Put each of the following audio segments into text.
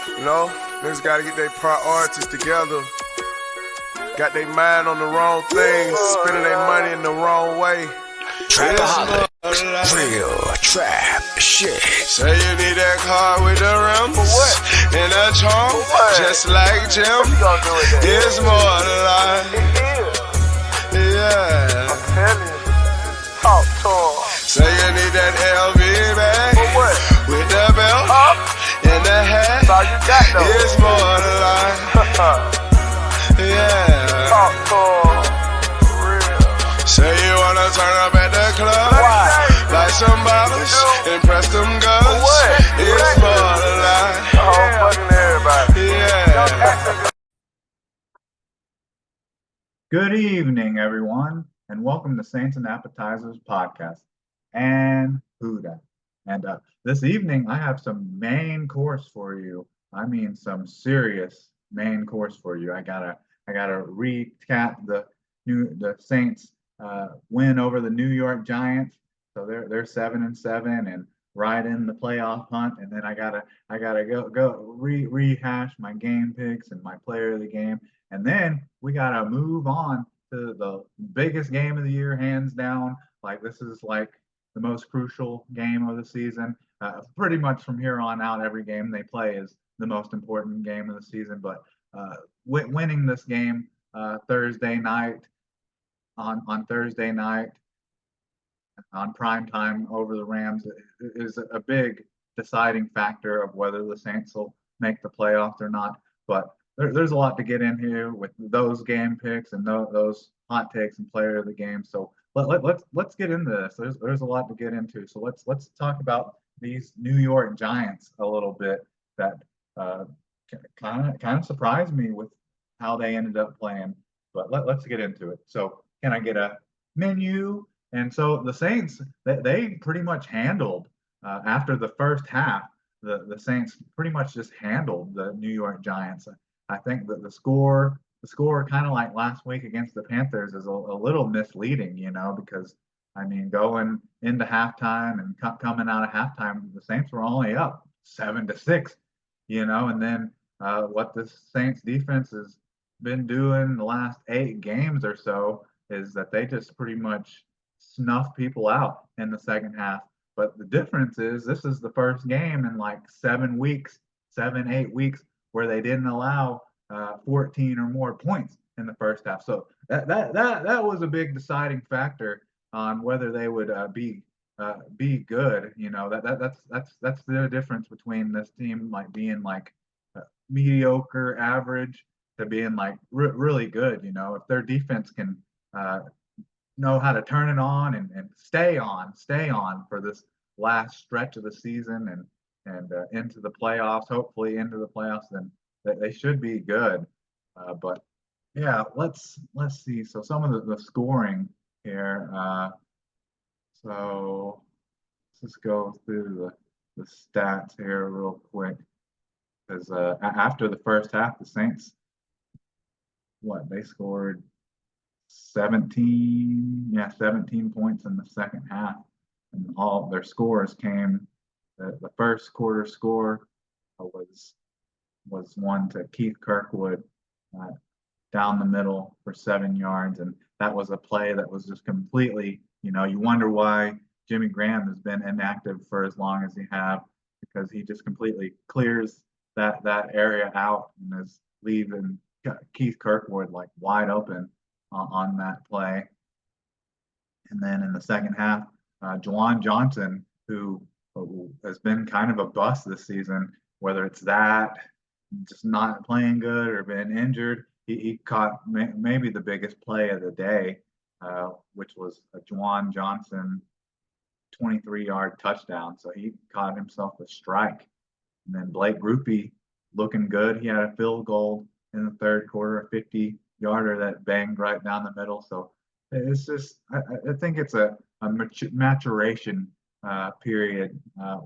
You know, niggas gotta get their priorities together. Got their mind on the wrong things, spending their money in the wrong way. Trapaholic, real trap shit. Say you need that car with the rims and a trunk, just like Jim. It's more than life. Yeah. I'm telling you. Talk to him. Say you need that LV bag with the belt and the hat. That's all you got though. It's more than life. Yeah. Talk to him. Real. Say you wanna turn up at the club, buy some bottles, and press them guns. It's more than life. Fucking everybody. Yeah. Good evening, everyone, and welcome to Saints and Appetizers podcast. And Huda. And this evening, I have some main course for you. I mean, some serious main course for you. I gotta recap the Saints win over the New York Giants. So they're 7-7 and right in the playoff hunt. And then I gotta go rehash my game picks and my player of the game. And then we gotta move on to the biggest game of the year, hands down. Like, this is like the most crucial game of the season. Pretty much from here on out, every game they play is the most important game of the season. But winning this game Thursday night on Thursday night on prime time over the Rams is a big deciding factor of whether the Saints will make the playoffs or not. But there's a lot to get in here with those game picks and those hot takes and player of the game. So let's get into this. There's a lot to get into. So let's talk about these New York Giants a little bit. That kind of surprised me with how they ended up playing. But let's get into it. So can I get a menu? And so the Saints, they pretty much handled after the first half. The Saints pretty much just handled the New York Giants. I think that the score kind of like last week against the Panthers is a little misleading, because I mean, going into halftime and coming out of halftime, the Saints were only up 7-6, and then what the Saints defense has been doing the last 8 games or so is that they just pretty much snuff people out in the second half. But the difference is this is the first game in like 7 weeks, 8 weeks, where they didn't allow 14 or more points in the first half. So that was a big deciding factor on whether they would be good. That's the difference between this team like being like mediocre, average, to being like really good. If their defense can know how to turn it on and stay on for this last stretch of the season and into the playoffs, hopefully into the playoffs, then they should be good. But yeah, let's see. So some of the scoring here. So let's just go through the stats here real quick. Because after the first half, the Saints, they scored 17 points in the second half, and all their scores came. The first quarter score was one to Keith Kirkwood down the middle for 7 yards, and that was a play that was just completely, you wonder why Jimmy Graham has been inactive for as long as he have, because he just completely clears that area out and is leaving Keith Kirkwood like wide open on that play. And then in the second half, Juwan Johnson, who has been kind of a bust this season, whether it's that, just not playing good or been injured, he caught maybe the biggest play of the day, which was a Juwan Johnson 23-yard touchdown. So he caught himself a strike. And then Blake Grupe looking good. He had a field goal in the third quarter, a 50-yarder that banged right down the middle. So it's just, I think it's a maturation period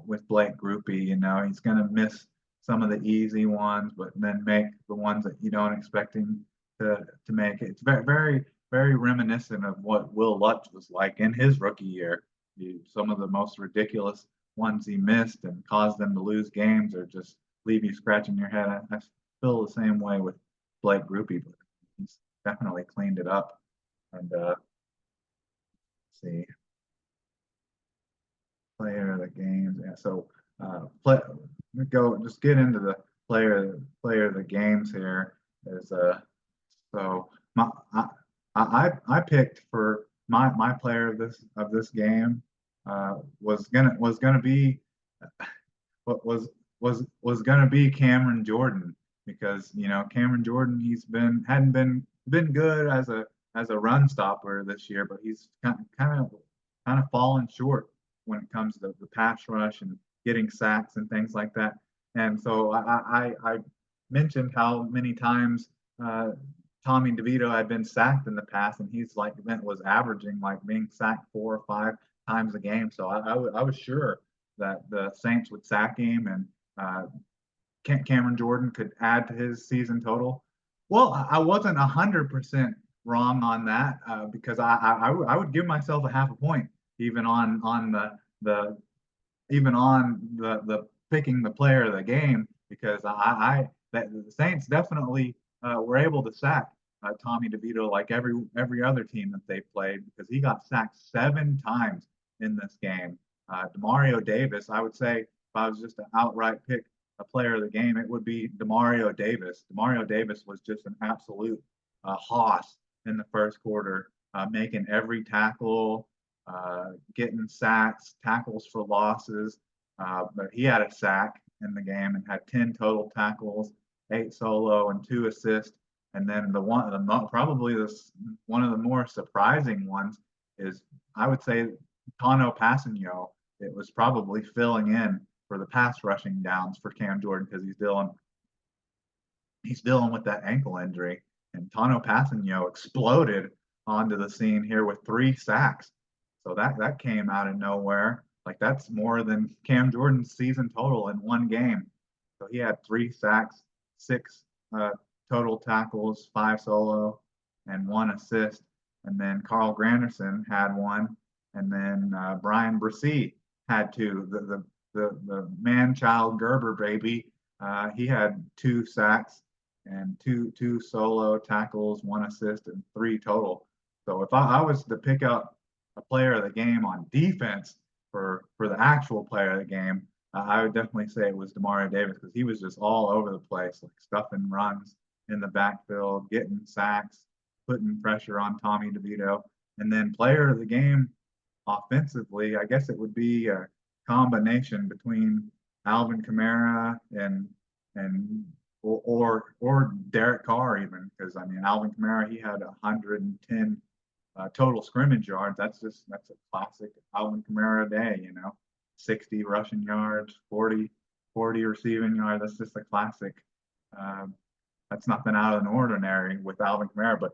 with Blake Grupe. He's going to miss some of the easy ones, but then make the ones that you don't expect him to make. It's very, very, very reminiscent of what Will Lutz was like in his rookie year. Some of the most ridiculous ones he missed and caused them to lose games are just leave you scratching your head. I feel the same way with Blake Grupe, but he's definitely cleaned it up. And see, player of the games. Yeah, so play. Go just get into the player of the games here. Is so my I picked for my player of this game was gonna be what was gonna be Cameron Jordan, because Cameron Jordan, he's hadn't been good as a run stopper this year, but he's kind of fallen short when it comes to the pass rush and getting sacks and things like that. And so I mentioned how many times Tommy DeVito had been sacked in the past, and he's like was averaging like being sacked 4 or 5 times a game. So I was sure that the Saints would sack him, and Cameron Jordan could add to his season total. Well, I wasn't 100% wrong on that, because I would give myself a half a point even on the even on the picking the player of the game, because that the Saints definitely were able to sack Tommy DeVito like every other team that they played, because he got sacked 7 times in this game. Demario Davis, I would say, if I was just to outright pick a player of the game, it would be Demario Davis. Demario Davis was just an absolute hoss in the first quarter, making every tackle, getting sacks, tackles for losses. But he had a sack in the game and had 10 total tackles, 8 solo and 2 assists. And then probably one of the more surprising ones is, I would say, Tano Passanio. It was probably filling in for the pass rushing downs for Cam Jordan, because he's dealing with that ankle injury. And Tano Passanio exploded onto the scene here with 3 sacks. So that came out of nowhere. Like, that's more than Cam Jordan's season total in one game. So he had 3 sacks, 6 total tackles, 5 solo, and 1 assist. And then Carl Granderson had 1, and then Brian Bresee had 2. The man-child Gerber baby, he had 2 sacks and two solo tackles, 1 assist, and 3 total. So if I was to pick up a player of the game on defense for the actual player of the game, I would definitely say it was Demario Davis, because he was just all over the place, like stuffing runs in the backfield, getting sacks, putting pressure on Tommy DeVito. And then player of the game offensively, I guess it would be a combination between Alvin Kamara or Derek Carr even, because I mean Alvin Kamara, he had 110 total scrimmage yards. That's a classic Alvin Kamara day, 60 rushing yards, 40 receiving yards. That's just a classic. That's nothing out of the ordinary with Alvin Kamara, but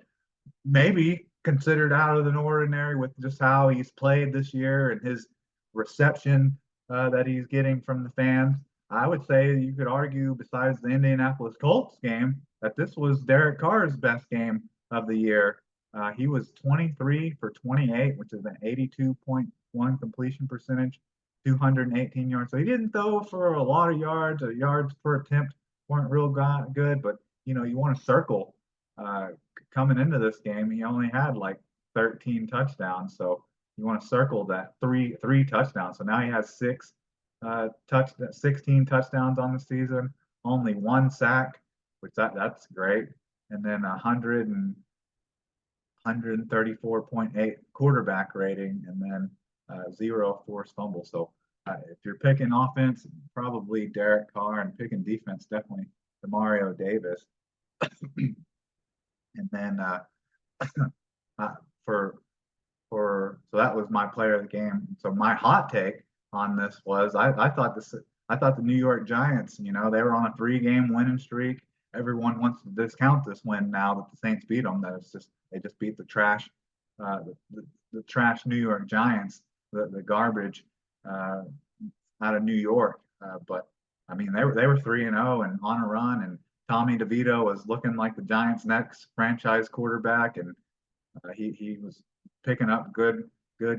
maybe considered out of the ordinary with just how he's played this year and his reception that he's getting from the fans. I would say you could argue, besides the Indianapolis Colts game, that this was Derek Carr's best game of the year. He was 23 for 28, which is an 82.1 completion percentage, 218 yards. So he didn't throw for a lot of yards. Or yards per attempt weren't real good, but you want to circle. Coming into this game, he only had like 13 touchdowns. So you want to circle that three touchdowns. So now he has 16 touchdowns on the season, only 1 sack, which that's great, and then 134.8 quarterback rating, and then 0 forced fumbles. So if you're picking offense, probably Derek Carr, and picking defense, definitely Demario Davis. And then so that was my player of the game. So my hot take on this was, I thought the New York Giants, they were on a 3-game winning streak. Everyone wants to discount this win now that the Saints beat them. They just beat the trash New York Giants, the garbage out of New York. But I mean, they were 3-0 and on a run, and Tommy DeVito was looking like the Giants' next franchise quarterback, and he was picking up good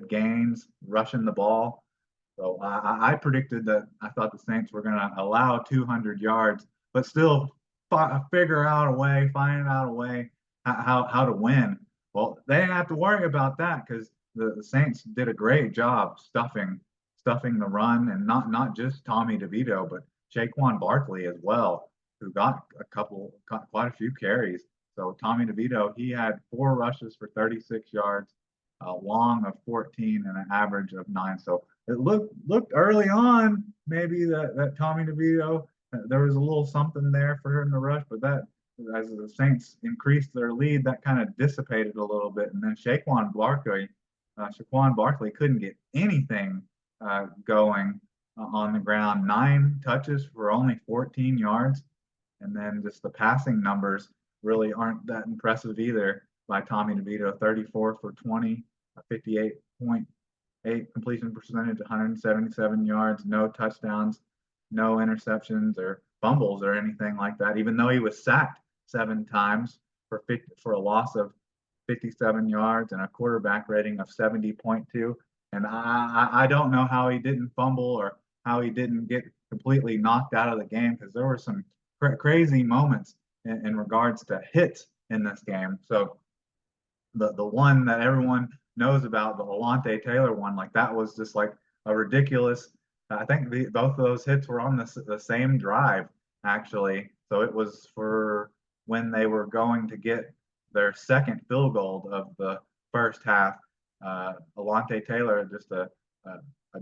gains, rushing the ball. So I predicted that I thought the Saints were going to allow 200 yards, but still figure out a way, find out a way how to win. Well, they didn't have to worry about that because the Saints did a great job stuffing the run, and not just Tommy DeVito, but Saquon Barkley as well, who got quite a few carries. So Tommy DeVito, he had 4 rushes for 36 yards, a long of 14, and an average of 9. So it looked early on maybe that Tommy DeVito, there was a little something there for her in the rush, but that as the Saints increased their lead, that kind of dissipated a little bit, and then Saquon Barkley couldn't get anything going on the ground. 9 touches for only 14 yards, and then just the passing numbers really aren't that impressive either by Tommy DeVito. 34 for 20, a 58.8 completion percentage, 177 yards, no touchdowns, no interceptions or fumbles or anything like that, even though he was sacked 7 times for a loss of 57 yards and a quarterback rating of 70.2. And I don't know how he didn't fumble or how he didn't get completely knocked out of the game, because there were some crazy moments in regards to hits in this game. So the one that everyone knows about, the Alontae Taylor one, like that was just like a ridiculous. I think both of those hits were on the same drive actually. So it was for when they were going to get their second field goal of the first half. Alontae Taylor just a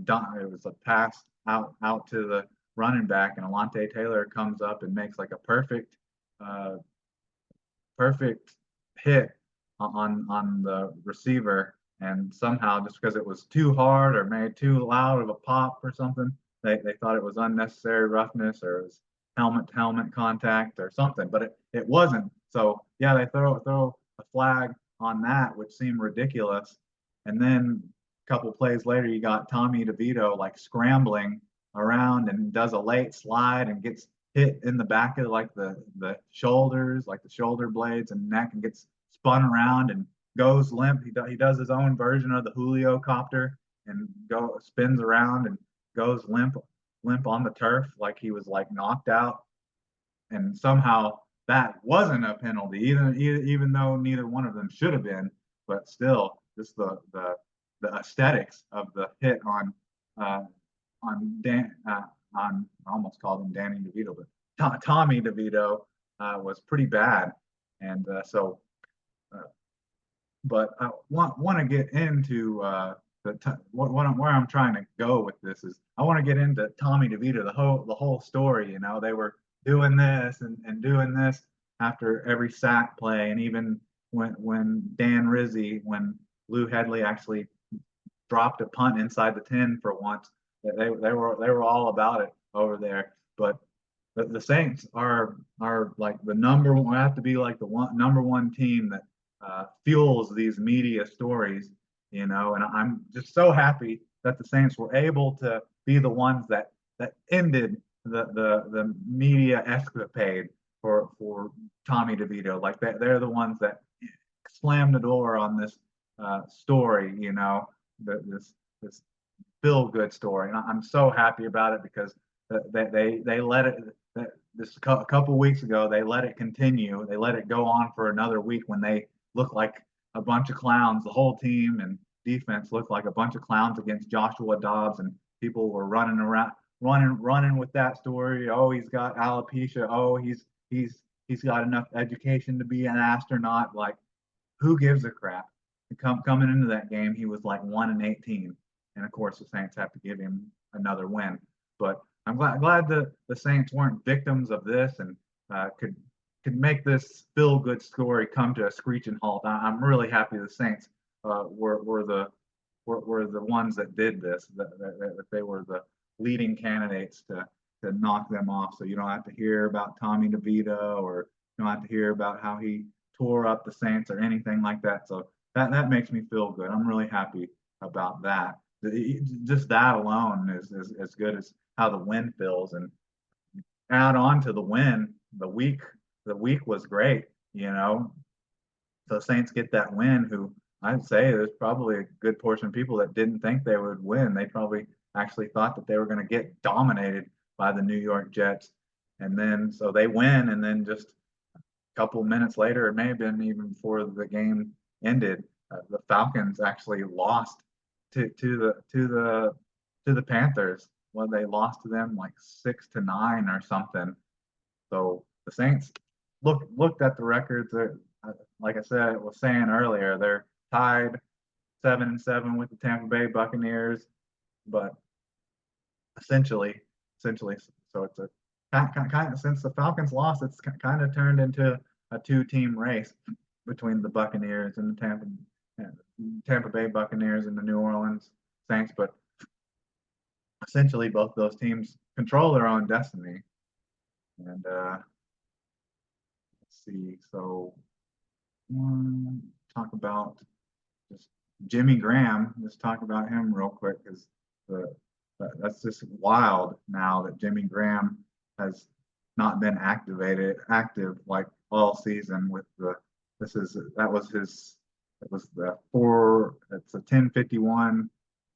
dunk. It was a pass out to the running back, and Alontae Taylor comes up and makes like a uh, perfect hit on the receiver, and somehow just because it was too hard or made too loud of a pop or something, they thought it was unnecessary roughness or it was helmet to helmet contact or something, but it wasn't. So yeah, they throw a flag on that, which seemed ridiculous. And then a couple plays later, you got Tommy DeVito like scrambling around and does a late slide and gets hit in the back of like the shoulders, like the shoulder blades and neck, and gets spun around and goes limp. He does his own version of the Julio copter and spins around and goes limp on the turf like he was like knocked out. And somehow that wasn't a penalty, even though neither one of them should have been. But still, just the aesthetics of the hit uh, on Dan on I almost called him Danny DeVito, but Tommy DeVito was pretty bad, and so. But I want to get into where I'm trying to go with this is I want to get into Tommy DeVito, the whole story. You know, they were doing this and doing this after every sack play, and even when Dan Rizzi, when Lou Headley actually dropped a punt inside the 10 for once, they were all about it over there. But the Saints are like the number one, have to be like the number one team that fuels these media stories, you know. And I'm just so happy that the Saints were able to be the ones that ended the media escapade for Tommy DeVito. Like they're the ones that slammed the door on this story, you know, this feel good story. And I'm so happy about it because they let it. This a couple weeks ago, they let it continue. They let it go on for another week when they looked like a bunch of clowns. The whole team and defense looked like a bunch of clowns against Joshua Dobbs, and people were running around, running with that story. Oh, he's got alopecia. Oh, he's got enough education to be an astronaut. Like, who gives a crap? Coming into that game, he was like 1-18, and of course the Saints have to give him another win. But I'm glad the Saints weren't victims of this and could make this feel good story come to a screeching halt. I'm really happy the Saints were the ones that did this, that they were the leading candidates to knock them off. So you don't have to hear about Tommy DeVito, or you don't have to hear about how he tore up the Saints or anything like that. So that makes me feel good. I'm really happy about that. Just that alone is as good as how the win feels. And add on to the win, the week was great, you know. So Saints get that win, who I'd say there's probably a good portion of people that didn't think they would win. They probably actually thought that they were going to get dominated by the New York Jets. And then so they win, and then just a couple minutes later, it may have been even before the game ended, the Falcons actually lost to the Panthers. When they lost to them like 6-9 or something. So the Saints looked at the records. Like I said, I was saying earlier, they're tied 7-7 with the Tampa Bay Buccaneers, but essentially, so it's a kind of, since the Falcons lost, it's kind of turned into a two-team race between the Buccaneers and the Tampa Bay Buccaneers and the New Orleans Saints. But essentially, both those teams control their own destiny. And let's see. So talk about just Jimmy Graham. Let's talk about him real quick because that's just wild now that Jimmy Graham has not been active like all season with the this is that was his it was the four it's a 10:51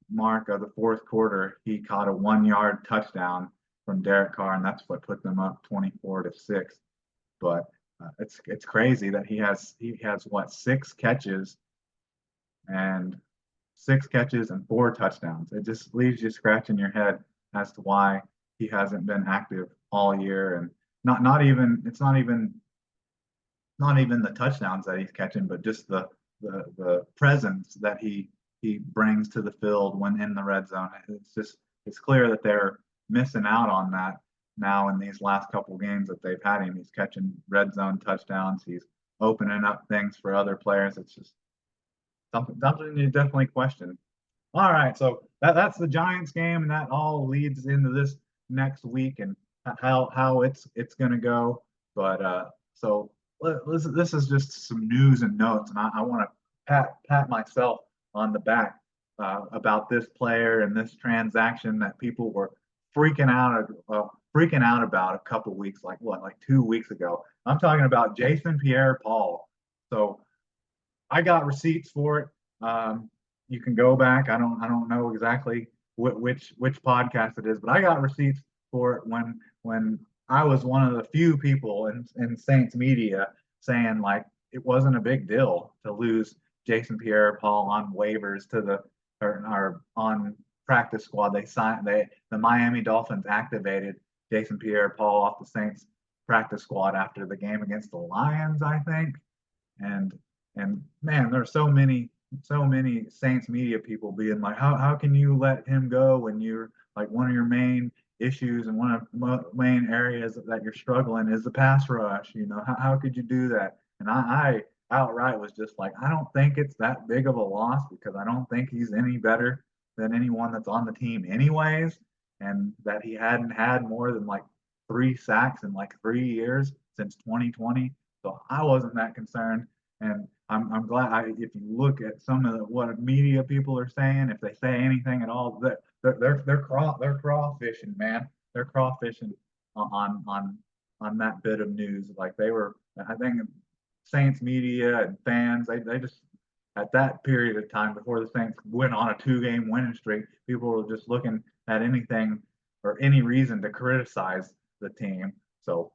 mark of the fourth quarter. He caught a 1 yard touchdown from Derek Carr, and that's what put them up 24-6. But it's crazy that he has what and 6 catches and 4 touchdowns. It just leaves you scratching your head as to why he hasn't been active all year, and not even the touchdowns that he's catching, but just the presence that he brings to the field when in the red zone. It's clear that they're missing out on that now in these last couple of games that they've had him. He's catching red zone touchdowns. He's opening up things for other players. It's just something you definitely question. All right, so that's the Giants game, and that all leads into this next week and how it's going to go. But so this is just some news and notes, and I want to pat myself on the back about this player and this transaction that people were freaking out about a couple weeks, like 2 weeks ago. I'm talking about Jason Pierre-Paul. So I got receipts for it. You can go back. I don't know exactly which podcast it is, but I got receipts for it when I was one of the few people in Saints media saying like it wasn't a big deal to lose Jason Pierre-Paul on waivers to or on practice squad. The Miami Dolphins activated Jason Pierre-Paul off the Saints practice squad after the game against the Lions, I think. And man, there's so many Saints media people being like, how can you let him go when you're like one of your main issues and one of the main areas that you're struggling is the pass rush? How could you do that? And I outright was just like, I don't think it's that big of a loss because I don't think he's any better than anyone that's on the team anyways, and that he hadn't had more than like 3 sacks in like 3 years since 2020. So I wasn't that concerned. And I'm glad if you look at some of what media people are saying, if they say anything at all, they're crawfishing, man. They're crawfishing on that bit of news. Like they were, I think Saints media and fans, they just at that period of time before the Saints went on a 2-game winning streak, people were just looking at anything or any reason to criticize the team. So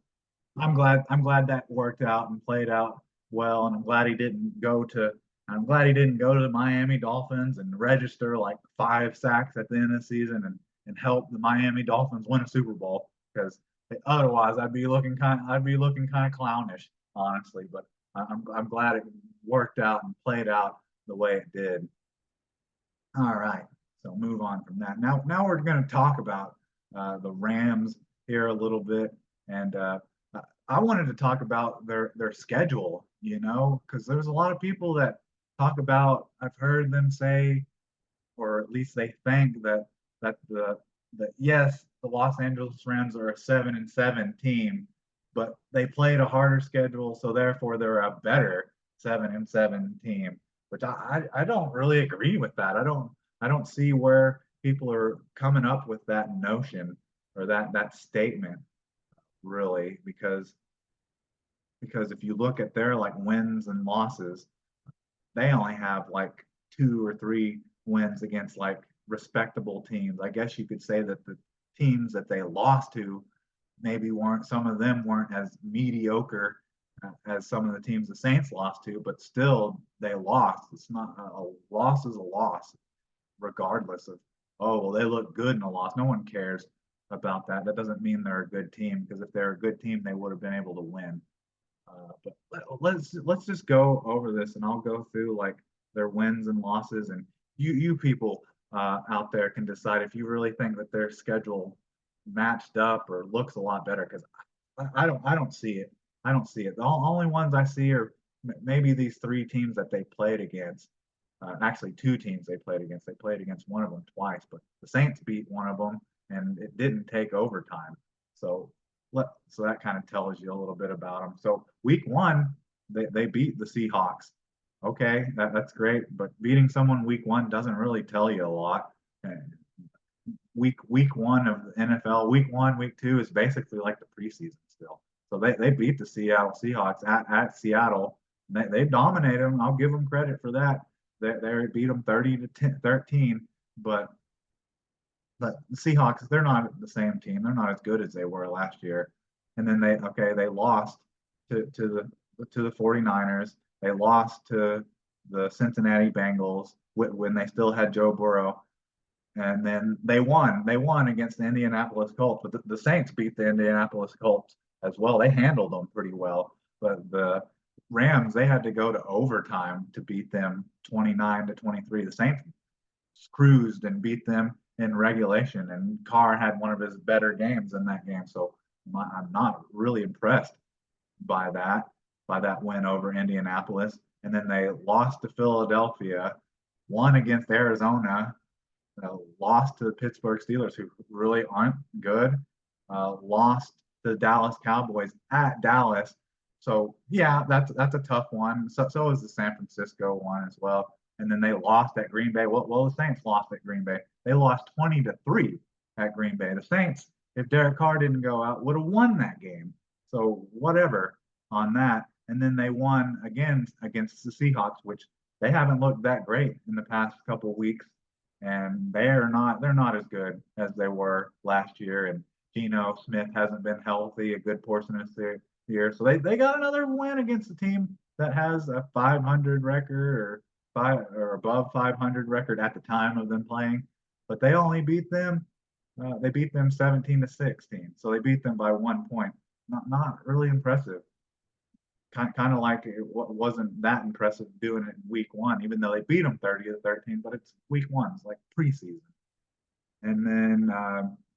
I'm glad that worked out and played out well, and I'm glad he didn't go to the Miami Dolphins and register like 5 sacks at the end of the season and help the Miami Dolphins win a Super Bowl, because otherwise I'd be looking kind of clownish, honestly. But I'm glad it worked out and played out the way it did. All right, so move on from that. Now we're going to talk about the Rams here a little bit, and I wanted to talk about their schedule, because there's a lot of people that talk about. I've heard them say, or at least they think that yes, the Los Angeles Rams are a 7-7 team, but they played a harder schedule, so therefore they're a better 7-7 team. Which I don't really agree with that. I don't see where people are coming up with that notion or that statement, really, because if you look at their like wins and losses, they only have like 2 or 3 wins against like respectable teams. I guess you could say that the teams that they lost to maybe weren't, some of them weren't as mediocre as some of the teams the Saints lost to, but still they lost. It's not a loss is a loss, regardless of, oh, well, they look good in a loss. No one cares about that. That doesn't mean they're a good team, because if they're a good team, they would have been able to win. But let's just go over this, and I'll go through like their wins and losses, and you people out there can decide if you really think that their schedule matched up or looks a lot better, because I don't see it. I don't see it. The only ones I see are maybe these three teams that they played against. Actually, two teams they played against. They played against one of them twice, but the Saints beat one of them, and it didn't take overtime. So so that kind of tells you a little bit about them. So week one, they beat the Seahawks. Okay, that's great, but beating someone week one doesn't really tell you a lot. And week one of the NFL, week one, week two is basically like the preseason still. So they beat the Seattle Seahawks at Seattle. They dominated them. I'll give them credit for that. They beat them 30-13, but the Seahawks, they're not the same team. They're not as good as they were last year. And then they lost to the 49ers. They lost to the Cincinnati Bengals when they still had Joe Burrow. And then they won. They won against the Indianapolis Colts. But the Saints beat the Indianapolis Colts as well. They handled them pretty well. But the Rams, they had to go to overtime to beat them 29-23. The Saints cruised and beat them in regulation, and Carr had one of his better games in that game. So I'm not really impressed by that win over Indianapolis. And then they lost to Philadelphia, won against Arizona, lost to the Pittsburgh Steelers, who really aren't good, lost to the Dallas Cowboys at Dallas. So yeah, that's a tough one. So is the San Francisco one as well. And then they lost at Green Bay. Well, the Saints lost at Green Bay. They lost 20-3 at Green Bay. The Saints, if Derek Carr didn't go out, would have won that game. So whatever on that. And then they won again against the Seahawks, which they haven't looked that great in the past couple of weeks, and they're not as good as they were last year. And Geno Smith hasn't been healthy a good portion of the year, so they got another win against a team that has a 500 record or above 500 record at the time of them playing, but they only beat them. They beat them 17-16, so they beat them by 1 point. Not really impressive. Kind of like it wasn't that impressive doing it in week one, even though they beat them 30-13. But it's week one, it's like preseason. And then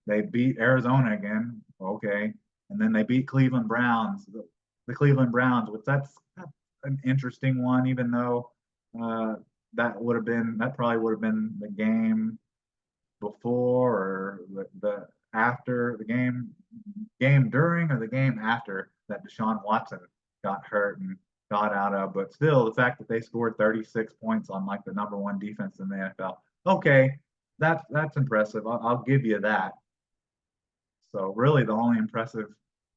they beat Arizona again, okay, and then they beat Cleveland Browns. The Cleveland Browns, which that's an interesting one, even though that probably would have been the game before or the after the game during or the game after that Deshaun Watson got hurt and got out of. But still, the fact that they scored 36 points on like the number one defense in the NFL, okay, that's impressive. I'll give you that. So really, the only impressive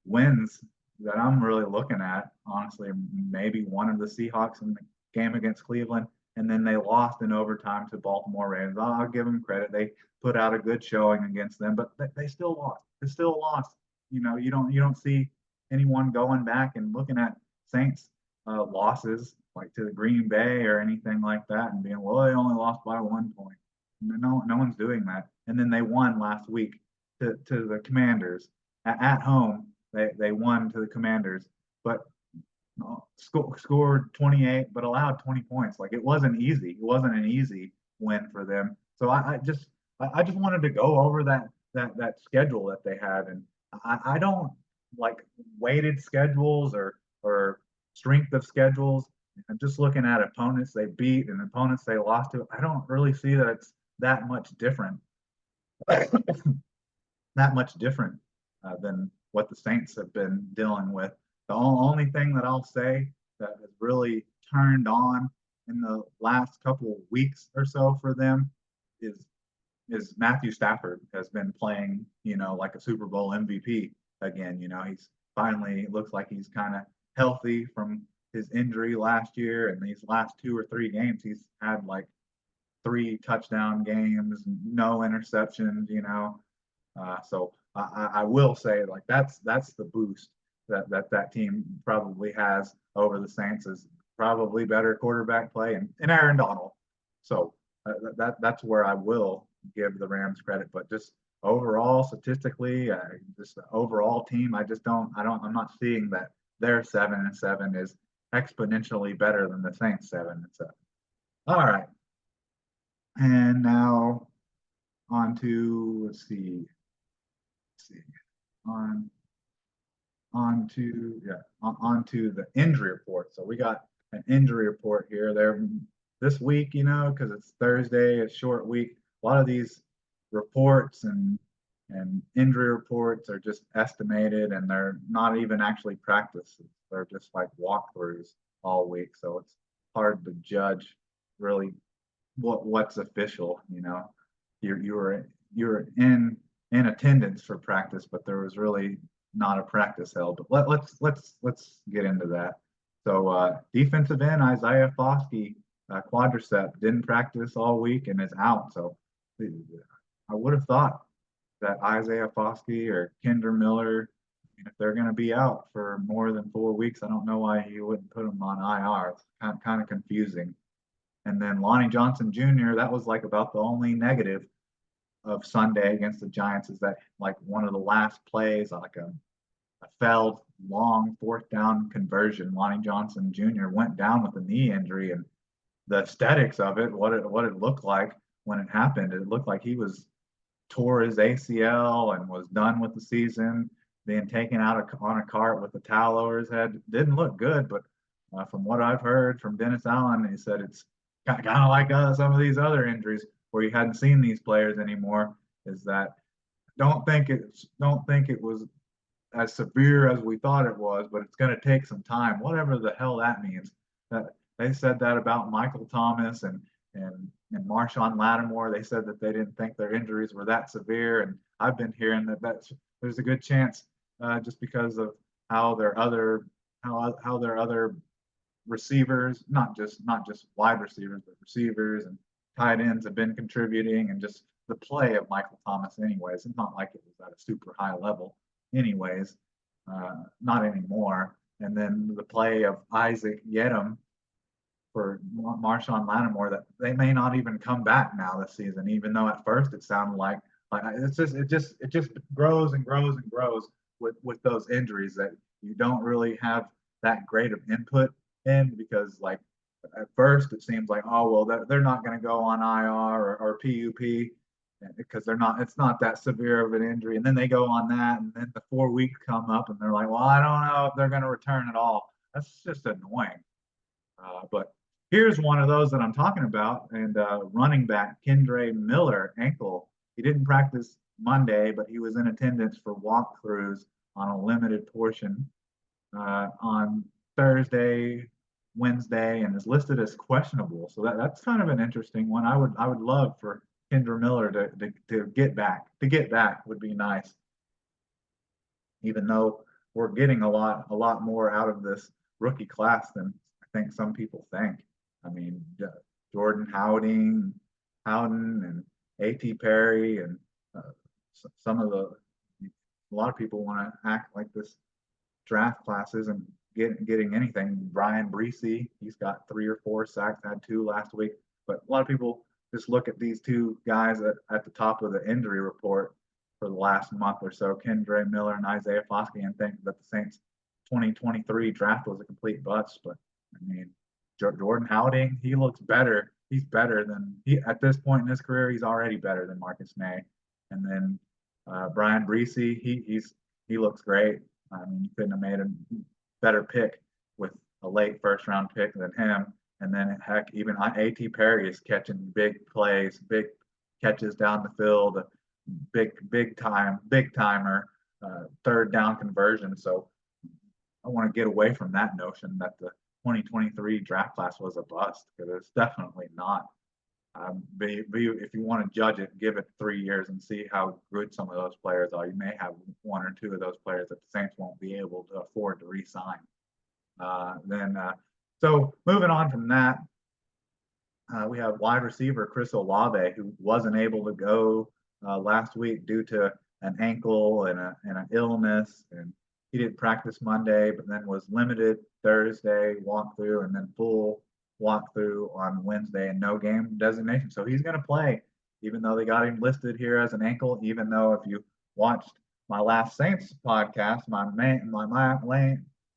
wins that I'm really looking at, honestly, maybe one of the Seahawks in the game against Cleveland, and then they lost in overtime to Baltimore Ravens. I'll give them credit; they put out a good showing against them, but they still lost. They still lost. You know, you don't see anyone going back and looking at Saints losses like to the Green Bay or anything like that and being, well, they only lost by 1 point. No one's doing that. And then they won last week to the Commanders at home. They won to the Commanders, but scored 28, but allowed 20 points. Like it wasn't easy. It wasn't an easy win for them. So I just wanted to go over that schedule that they had, and I don't like weighted schedules or strength of schedules. I'm just looking at opponents they beat and opponents they lost to. I don't really see that it's that much different, than what the Saints have been dealing with. The only thing that I'll say that has really turned on in the last couple of weeks or so for them is Matthew Stafford has been playing, like a Super Bowl MVP again. He's finally looks like he's kind of healthy from his injury last year, and these last 2 or 3 games he's had like 3 touchdown games, no interceptions, So I will say like that's the boost that team probably has over the Saints is probably better quarterback play and Aaron Donald. So that's where I will give the Rams credit, but just overall statistically, just the overall team, I'm not seeing that their 7-7 is exponentially better than the Saints 7-7. All right, and now on to let's see, on on to the injury report. So we got an injury report here. There this week, because it's Thursday, a short week. A lot of these reports and injury reports are just estimated, and they're not even actually practices. They're just like walkthroughs all week. So it's hard to judge really what's official. You were in attendance for practice, but there was really not a practice held. But let's get into that. So defensive end Isaiah Foskey, quadricep, didn't practice all week and is out. So I would have thought that Isaiah Foskey or Kendra Miller, if they're going to be out for more than 4 weeks, I don't know why you wouldn't put them on IR. It's kind of confusing. And then Lonnie Johnson Jr., that was like about the only negative of Sunday against the Giants is that like one of the last plays, like a failed long 4th down conversion, Lonnie Johnson Jr. went down with a knee injury, and the aesthetics of it, what it looked like when it happened, it looked like he tore his ACL and was done with the season, being taken out on a cart with a towel over his head. Didn't look good, but from what I've heard from Dennis Allen, he said it's kind of like some of these other injuries where you hadn't seen these players anymore. Is that don't think it was as severe as we thought it was, but it's going to take some time. Whatever the hell that means. That they said that about Michael Thomas and Marshawn Lattimore. They said that they didn't think their injuries were that severe, and I've been hearing that there's a good chance just because of how their other receivers, not just wide receivers, but receivers and tight ends have been contributing, and just the play of Michael Thomas. Anyways, it's not like it was at a super high level. Anyways, not anymore. And then the play of Isaac Yedem for Marshawn Lattimore, that they may not even come back now this season, even though at first it sounded like it just grows and grows and grows with those injuries that you don't really have that great of input in, because like at first it seems like, oh well, they're not going to go on IR or PUP because it's not that severe of an injury, and then they go on that, and then the 4 weeks come up and they're like, well, I don't know if they're going to return at all. That's just annoying. But here's one of those that I'm talking about, and running back Kendre Miller, ankle. He didn't practice Monday, but he was in attendance for walkthroughs on a limited portion on Thursday, Wednesday, and is listed as questionable. So that's kind of an interesting one. I would love for Kendra Miller to get back. To get back would be nice. Even though we're getting a lot more out of this rookie class than I think some people think. I mean, Jordan Howden and A.T. Perry and a lot of people want to act like this draft class isn't getting anything. Brian Breesy, he's got 3 or 4 sacks, had 2 last week. But a lot of people just look at these 2 guys at the top of the injury report for the last month or so, Kendre Miller and Isaiah Foskey, and think that the Saints 2023 draft was a complete bust. But I mean, Jordan Howden, he looks better. He's better than at this point in his career. He's already better than Marcus May. And then Brian Breesy, he looks great. I mean, you couldn't have made a better pick with a late 1st round pick than him. And then heck, even A.T. Perry is catching big plays, big catches down the field, big timer, 3rd down conversion. So I want to get away from that notion that the 2023 draft class was a bust, because it's definitely not. But if you want to judge it, give it 3 years and see how good some of those players are. You may have 1 or 2 of those players that the Saints won't be able to afford to re-sign. So moving on from that, We have wide receiver Chris Olave, who wasn't able to go last week due to an ankle and an illness, and he didn't practice Monday, but then was limited Thursday walkthrough, and then full walkthrough on Wednesday, and no game designation. So he's going to play, even though they got him listed here as an ankle. Even though if you watched my last Saints podcast,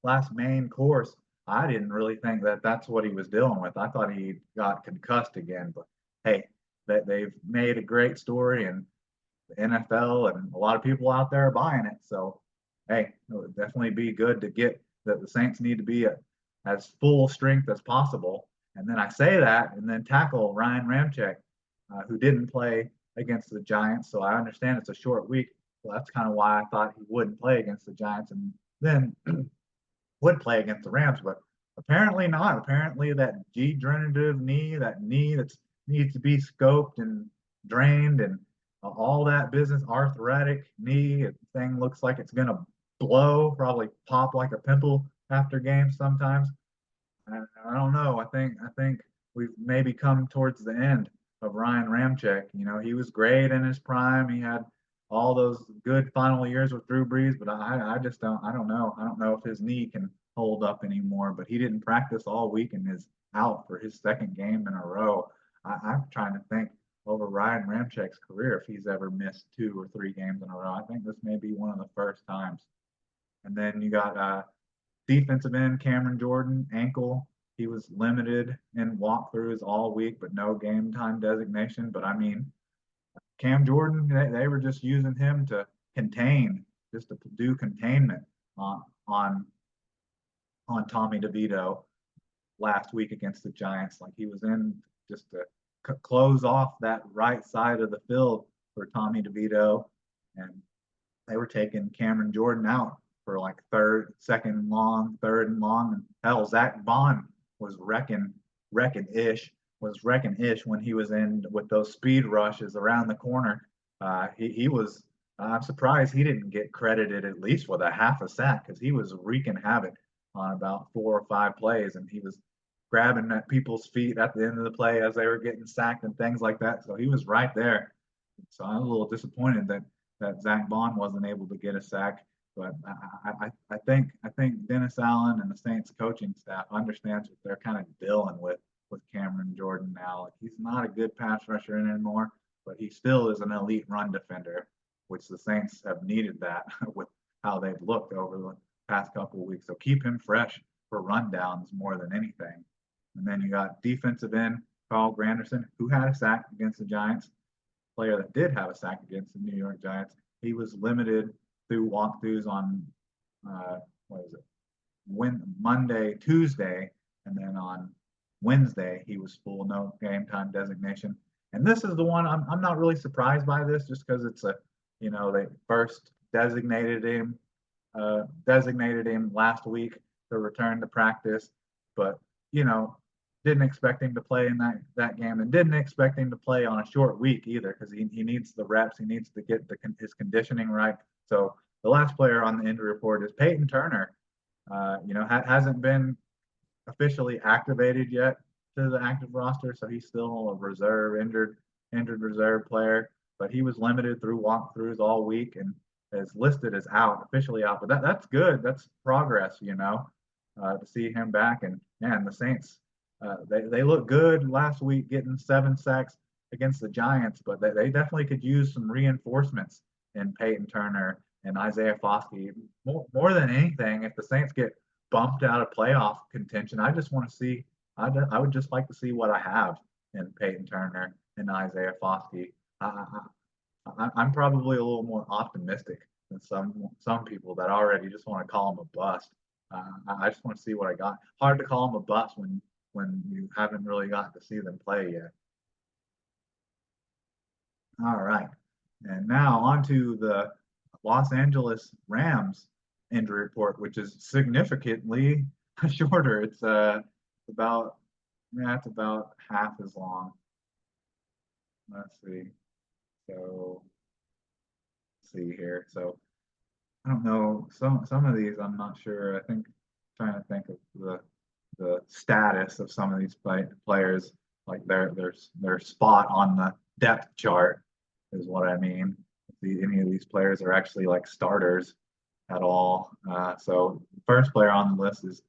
last main course, I didn't really think that that's what he was dealing with. I thought he got concussed again, but hey, they've made a great story, and the NFL and a lot of people out there are buying it. So, hey, it would definitely be good to get that the Saints need to be as full strength as possible. And then I say that, and then tackle Ryan Ramczyk, who didn't play against the Giants. So I understand it's a short week. So that's kind of why I thought he wouldn't play against the Giants, and then would play against the Rams, but apparently not. Apparently that degenerative knee, that knee that needs to be scoped and drained and all that business, arthritic knee thing looks like it's gonna blow, probably pop like a pimple after games sometimes. I don't know. I think we've maybe come towards the end of Ryan Ramczyk. You know, he was great in his prime. He had all those good final years with Drew Brees, but I just don't know. I don't know if his knee can hold up anymore. But he didn't practice all week and is out for his second game in a row. I'm trying to think over Ryan Ramczyk's career if he's ever missed 2 or 3 games in a row. I think this may be one of the first times. And then you got defensive end Cameron Jordan, ankle. He was limited in walkthroughs all week, but no game time designation. But I mean, Cam Jordan, they were just using him to contain, just to do containment on on Tommy DeVito last week against the Giants. Like he was in just to close off that right side of the field for Tommy DeVito, and they were taking Cameron Jordan out for like second and long, third and long, and hell, Zach Bond was wrecking ish when he was in with those speed rushes around the corner. He was. I'm surprised he didn't get credited at least with a half a sack because he was wreaking havoc on about 4 or 5 plays, and he was grabbing at people's feet at the end of the play as they were getting sacked and things like that. So he was right there. So I'm a little disappointed that Zach Bond wasn't able to get a sack. But I think Dennis Allen and the Saints coaching staff understands what they're kind of dealing with Cameron Jordan now. Like he's not a good pass rusher anymore, but he still is an elite run defender, which the Saints have needed that with how they've looked over the past couple of weeks. So keep him fresh for rundowns more than anything. And then you got defensive end Carl Granderson, who had a sack against the Giants. Player that did have a sack against the New York Giants. He was limited through walkthroughs on Monday, Tuesday, and then on Wednesday he was full, no game time designation. And this is the one I'm not really surprised by this, just because it's they first designated him last week to return to practice, but didn't expect him to play in that game, and didn't expect him to play on a short week either, because he needs the reps, he needs to get his conditioning right. So the last player on the injury report is Peyton Turner. Hasn't been officially activated yet to the active roster, so he's still a reserve, injured reserve player. But he was limited through walkthroughs all week and is listed as officially out. But that's good. That's progress, to see him back. And man, the Saints, they look good last week, getting 7 sacks against the Giants, but they definitely could use some reinforcements in Peyton Turner and Isaiah Foskey. More than anything, if the Saints get bumped out of playoff contention, I just want to see. I would just like to see what I have in Peyton Turner and Isaiah Foskey. I'm probably a little more optimistic than some people that already just want to call him a bust. I just want to see what I got. Hard to call him a bust when you haven't really gotten to see them play yet. All right, and now on to the Los Angeles Rams injury report, which is significantly shorter. It's about half as long. Let's see. So let's see here. So I don't know. Some of these I'm not sure. I think trying to think of the status of some of these players. Like like their spot on the depth chart is what I mean. Any of these players are actually like starters at all. So first player on the list is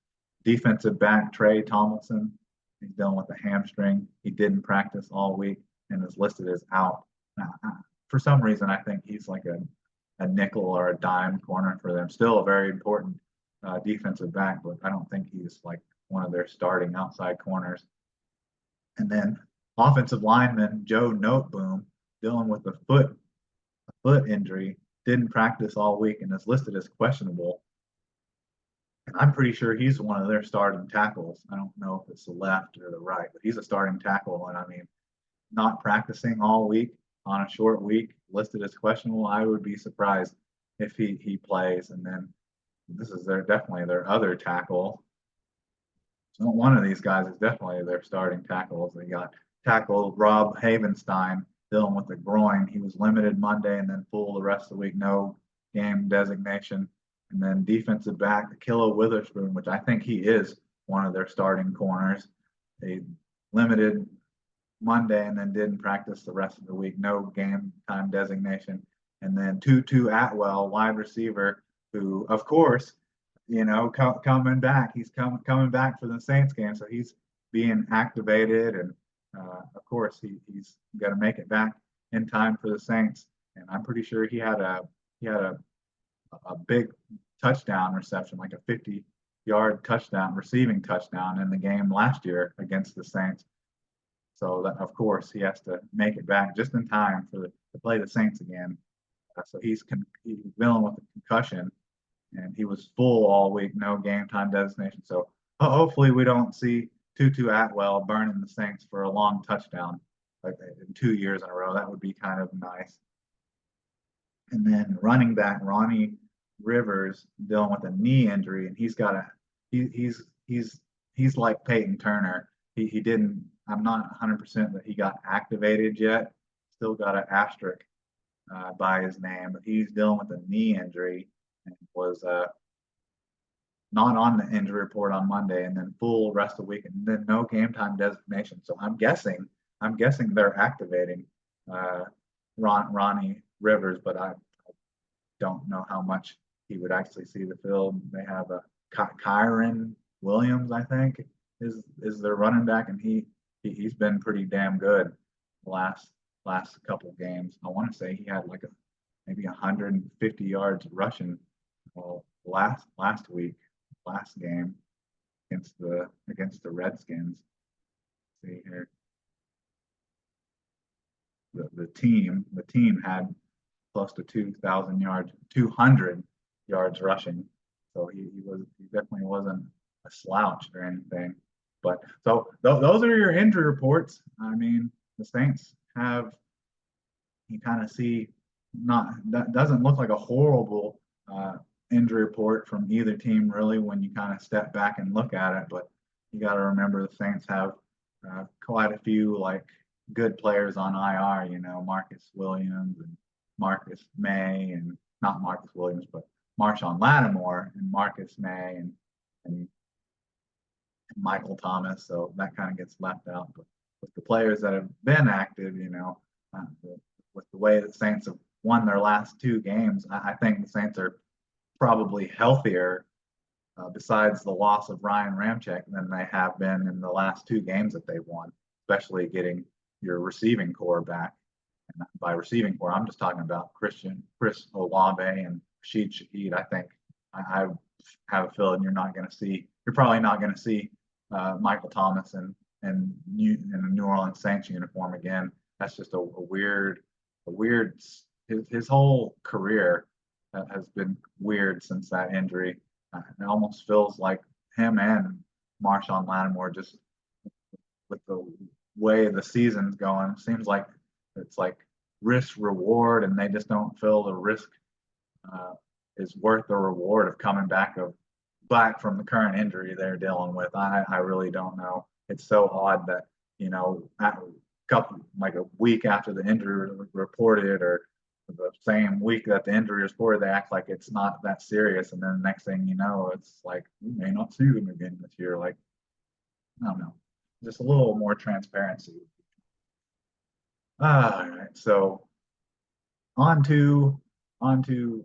defensive back Trey Tomlinson. He's dealing with a hamstring. He didn't practice all week and is listed as out. For some reason, I think he's like a nickel or a dime corner for them. Still a very important defensive back, but I don't think he's like one of their starting outside corners. And then offensive lineman Joe Noteboom dealing with a foot injury, didn't practice all week and is listed as questionable. And I'm pretty sure he's one of their starting tackles. I don't know if it's the left or the right, but he's a starting tackle. And I mean, not practicing all week on a short week, listed as questionable. I would be surprised if he plays. And then this is definitely their other tackle. So one of these guys is definitely their starting tackles. They got tackle Rob Havenstein dealing with the groin. He was limited Monday and then full the rest of the week, no game designation. And then defensive back Akilla Witherspoon, which I think he is one of their starting corners. They limited Monday and then didn't practice the rest of the week, no game time designation. And then Tutu Atwell, wide receiver, who of course, coming back. He's coming back for the Saints game, so he's being activated, and of course he's got to make it back in time for the Saints. And I'm pretty sure he had a big touchdown reception, like a 50-yard touchdown, receiving touchdown in the game last year against the Saints. So that of course he has to make it back just in time to play the Saints again. So he's dealing with a concussion. And he was full all week, no game time designation. So hopefully we don't see Tutu Atwell burning the Saints for a long touchdown like in 2 years in a row. That would be kind of nice. And then running back Ronnie Rivers dealing with a knee injury, and he's like Peyton Turner. He didn't. I'm not 100% that he got activated yet. Still got an asterisk by his name, but he's dealing with a knee injury. And was not on the injury report on Monday, and then full rest of the week, and then no game time designation. So I'm guessing they're activating Ronnie Rivers, but I don't know how much he would actually see the field. They have a Kyron Williams, I think, is their running back, and he's been pretty damn good the last couple of games. I want to say he had like maybe 150 yards rushing last game against the Redskins. Let's see here. The team had close to 200 yards rushing. So he definitely wasn't a slouch or anything. But so those are your injury reports. I mean, the Saints have, you kind of see, that doesn't look like a horrible injury report from either team really when you kind of step back and look at it. But you got to remember the Saints have quite a few like good players on IR. Marcus Williams and Marcus May, and not Marcus Williams, but Marshawn Lattimore and Marcus May and Michael Thomas. So that kind of gets left out. But with the players that have been active, with the way the Saints have won their last two games, I think the Saints are probably healthier besides the loss of Ryan Ramczyk than they have been in the last two games that they've won, especially getting your receiving core back. And by receiving core, I'm just talking about Chris Olave and Rashid Shaheed. I think I have a feeling you're probably not going to see Michael Thomas in a New Orleans Saints uniform again. That's just a weird. His whole career has been weird since that injury. It almost feels like him and Marshawn Lattimore, just with the way the season's going, seems like it's like risk reward, and they just don't feel the risk is worth the reward of coming back from the current injury they're dealing with. I really don't know. It's so odd that a week after the injury reported, or the same week that the injury is reported, they act like it's not that serious, and then the next thing you know, it's like we may not see them again this year. Like, I don't know. just a little more transparency. All right, so on to on to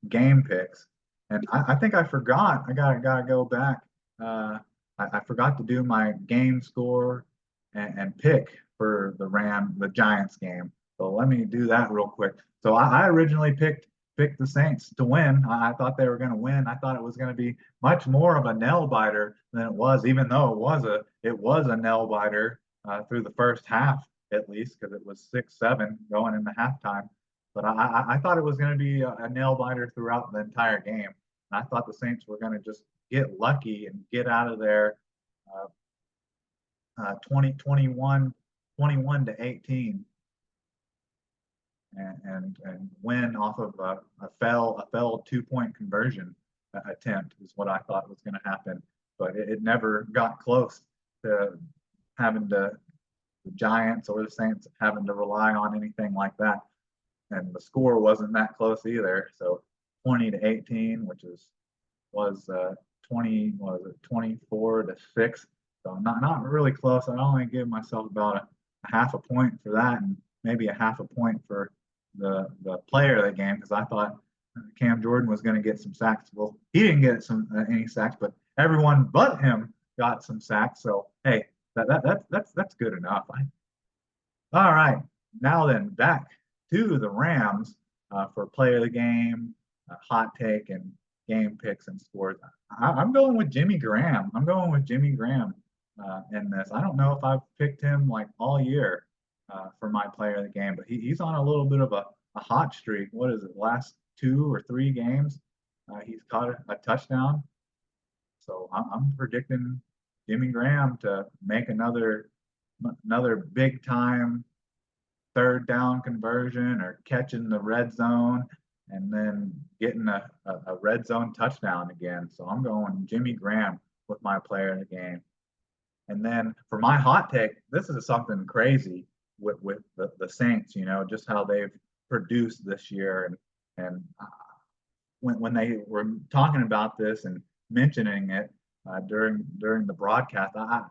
game picks, and I think I forgot. I gotta go back. I forgot to do my game score and pick for the Giants game. So let me do that real quick. So I originally picked the Saints to win. I thought they were going to win. I thought it was going to be much more of a nail biter than it was, even though it was a nail biter through the first half at least, because it was 6-7 going into halftime. But I thought it was going to be a nail biter throughout the entire game. And I thought the Saints were going to just get lucky and get out of there 21 to 18 and win off of a failed 2-point conversion attempt is what I thought was going to happen. But it never got close to having the Giants or the Saints having to rely on anything like that. And the score wasn't that close either. So 20 to 18, which was 24 to 6. So not really close. I only give myself about a half a point for that, and maybe a half a point for the player of the game, because I thought Cam Jordan was going to get some sacks. Well, he didn't get any sacks, but everyone but him got some sacks. So hey, that's good enough. All right, now then back to the Rams for player of the game, hot take, and game picks and scores. I'm going with Jimmy Graham. I'm going with Jimmy Graham in this. I don't know if I've picked him like all year for my player of the game, but he's on a little bit of a hot streak. What is it? Last 2 or 3 games, he's caught a touchdown. So I'm predicting Jimmy Graham to make another big time third down conversion or catching the red zone and then getting a red zone touchdown again. So I'm going Jimmy Graham with my player of the game. And then for my hot take, this is something crazy with the Saints, just how they've produced this year. And when they were talking about this and mentioning it during the broadcast, I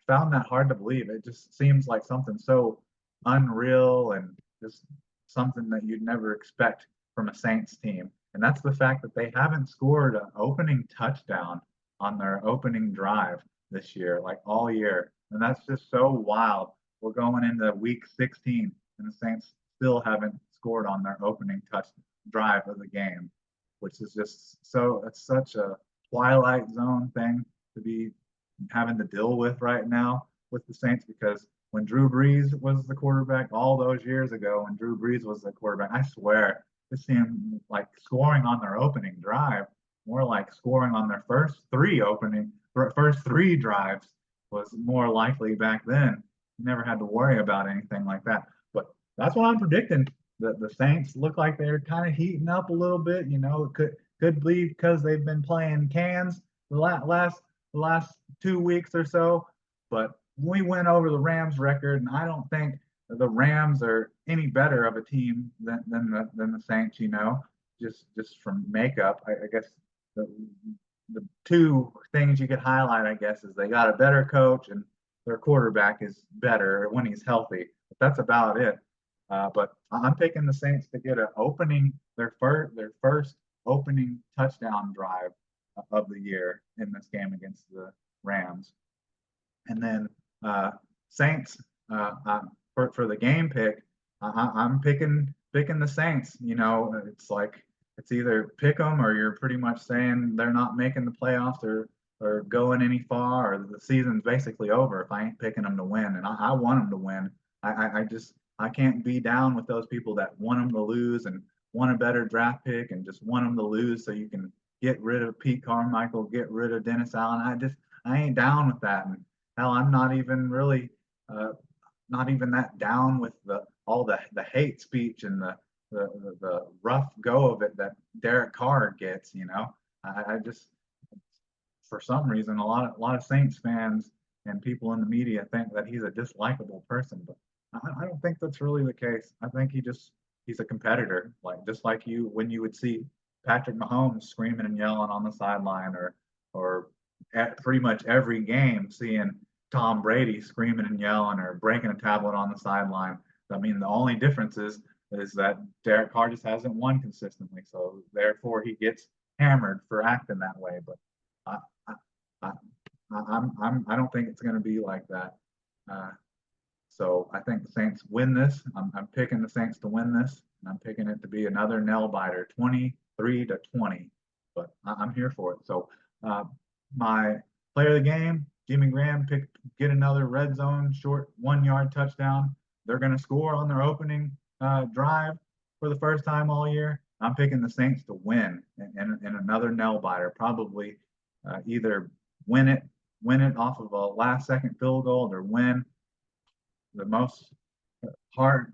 found that hard to believe. It just seems like something so unreal and just something that you'd never expect from a Saints team. And that's the fact that they haven't scored an opening touchdown on their opening drive this year, like all year. And that's just so wild. We're going into week 16 and the Saints still haven't scored on their opening touch drive of the game, which is just it's such a Twilight Zone thing to be having to deal with right now with the Saints, because when Drew Brees was the quarterback all those years ago, when Drew Brees was the quarterback, I swear it seemed like scoring on their opening drive, more like scoring on their first three drives was more likely back then. You never had to worry about anything like that. But that's what I'm predicting. The Saints look like they're kind of heating up a little bit. It could be because they've been playing cans the last 2 weeks or so. But we went over the Rams record, and I don't think the Rams are any better of a team than the Saints. Just from makeup. I guess the 2 things you could highlight, I guess, is they got a better coach and their quarterback is better when he's healthy. But that's about it. But I'm picking the Saints to get their first opening touchdown drive of the year in this game against the Rams. And then Saints for the game pick, I'm picking the Saints. It's like it's either pick them or you're pretty much saying they're not making the playoffs or going any far, or the season's basically over if I ain't picking them to win. And I want them to win. I can't be down with those people that want them to lose and want a better draft pick and just want them to lose so you can get rid of Pete Carmichael, get rid of Dennis Allen. I ain't down with that. And hell, I'm not even really not even that down with all the hate speech and the rough go of it that Derek Carr gets. I just, for some reason, a lot of Saints fans and people in the media think that he's a dislikable person, but I don't think that's really the case. I think he's a competitor, just like when you would see Patrick Mahomes screaming and yelling on the sideline, or at pretty much every game, seeing Tom Brady screaming and yelling or breaking a tablet on the sideline. I mean, the only difference is that Derek Carr just hasn't won consistently, so therefore he gets hammered for acting that way. But I, I, I I don't think it's going to be like that. Uh, so I think the Saints win this. I'm picking the Saints to win this, and I'm picking it to be another nail biter, 23-20. But I'm here for it. So my player of the game, Jimmy Graham, get another red zone short 1 yard touchdown. They're going to score on their opening drive for the first time all year. I'm picking the Saints to win in another nail biter, probably either win it off of a last second field goal or win the most heart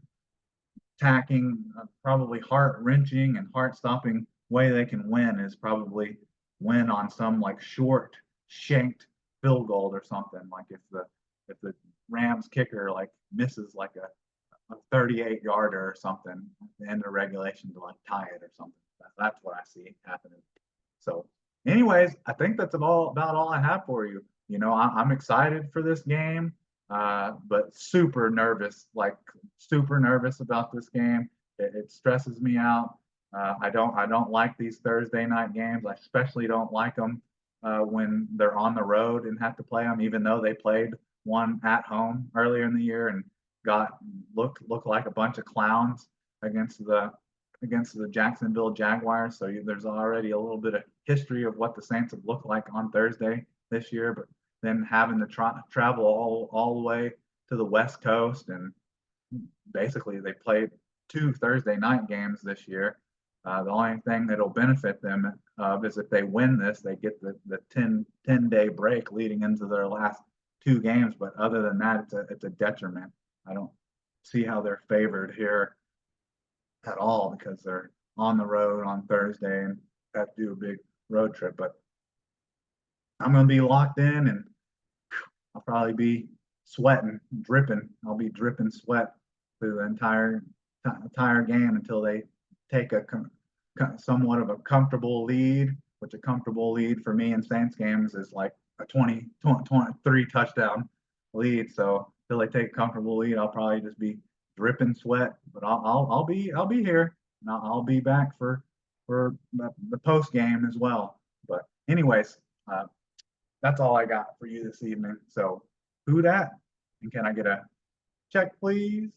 tacking, probably heart wrenching and heart stopping way they can win is probably win on some like short shanked field goal or something. Like if the Rams kicker like misses like a 38 yarder or something at the end of regulation to like tie it or something. That's what I see happening. So, anyways, I think that's about all I have for you. You know, I'm excited for this game, but super nervous about this game. It stresses me out. I don't like these Thursday night games. I especially don't like them when they're on the road and have to play them, even though they played one at home earlier in the year and looked like a bunch of clowns against the Jacksonville Jaguars. So there's already a little bit of history of what the Saints have looked like on Thursday this year, but then having to travel all the way to the West Coast, and basically they played 2 Thursday night games this year. The only thing that'll benefit them is if they win this, they get the 10-day break leading into their last 2 games. But other than that, it's a detriment. I don't see how they're favored here at all because they're on the road on Thursday and have to do a big road trip. But I'm going to be locked in, and I'll probably be sweating, dripping. I'll be dripping sweat through the entire game until they take somewhat of a comfortable lead, which a comfortable lead for me in Saints games is like a 23 touchdown lead. So until they take a comfortable lead, I'll probably just be dripping sweat. But I'll be here, and I'll be back for the post game as well. But anyways, that's all I got for you this evening. So who dat? And can I get a check, please?